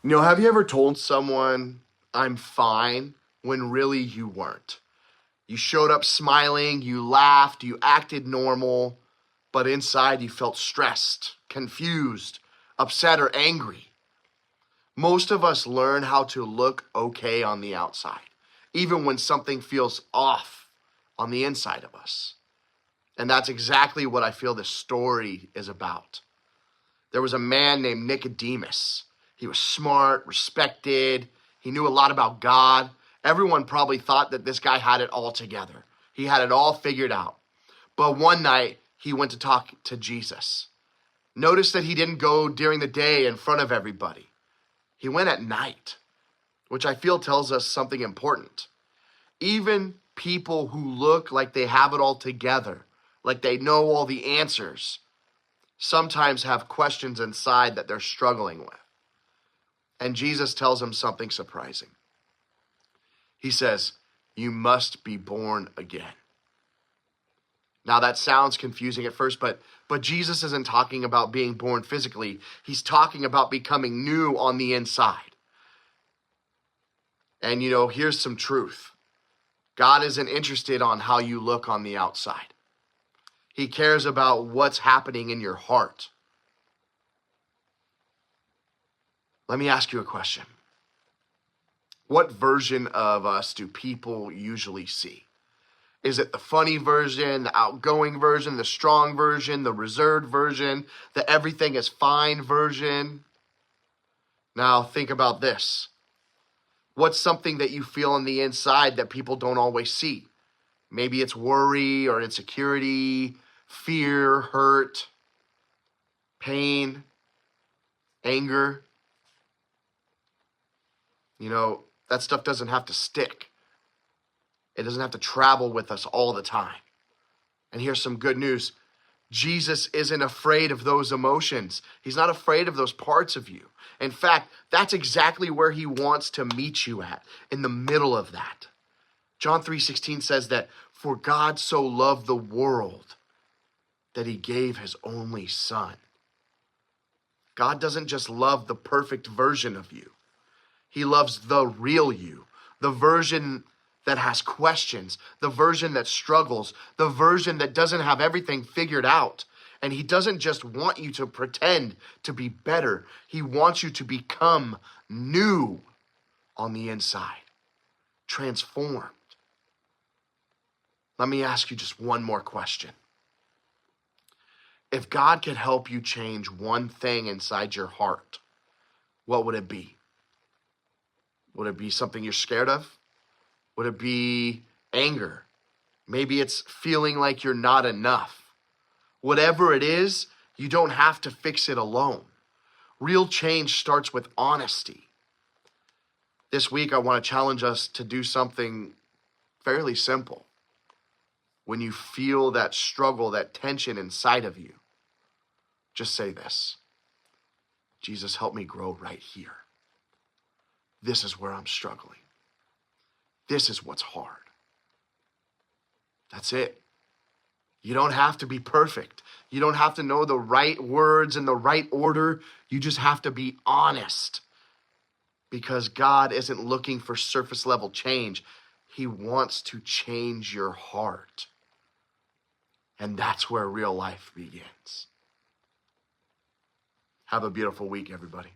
Have you ever told someone, I'm fine, when really you weren't? You showed up smiling, you laughed, you acted normal, but inside you felt stressed, confused, upset, or angry. Most of us learn how to look okay on the outside, even when something feels off on the inside of us. And that's exactly what I feel this story is about. There was a man named Nicodemus. He was smart, respected. He knew a lot about God. Everyone probably thought that this guy had it all together. He had it all figured out. But one night, he went to talk to Jesus. Notice that he didn't go during the day in front of everybody. He went at night, which I feel tells us something important. Even people who look like they have it all together, like they know all the answers, sometimes have questions inside that they're struggling with. And Jesus tells him something surprising. He says, you must be born again. Now that sounds confusing at first, but Jesus isn't talking about being born physically. He's talking about becoming new on the inside. And here's some truth. God isn't interested on how you look on the outside. He cares about what's happening in your heart. Let me ask you a question. What version of us do people usually see? Is it the funny version, the outgoing version, the strong version, the reserved version, the everything is fine version? Now think about this. What's something that you feel on the inside that people don't always see? Maybe it's worry or insecurity, fear, hurt, pain, anger. That stuff doesn't have to stick. It doesn't have to travel with us all the time. And here's some good news. Jesus isn't afraid of those emotions. He's not afraid of those parts of you. In fact, that's exactly where he wants to meet you at, in the middle of that. John 3:16 says that, for God so loved the world that he gave his only son. God doesn't just love the perfect version of you. He loves the real you, the version that has questions, the version that struggles, the version that doesn't have everything figured out. And he doesn't just want you to pretend to be better. He wants you to become new on the inside, transformed. Let me ask you just one more question. If God could help you change one thing inside your heart, what would it be? Would it be something you're scared of? Would it be anger? Maybe it's feeling like you're not enough. Whatever it is, you don't have to fix it alone. Real change starts with honesty. This week, I want to challenge us to do something fairly simple. When you feel that struggle, that tension inside of you, just say this: Jesus, help me grow right here. This is where I'm struggling. This is what's hard. That's it. You don't have to be perfect. You don't have to know the right words in the right order. You just have to be honest. Because God isn't looking for surface level change. He wants to change your heart. And that's where real life begins. Have a beautiful week, everybody.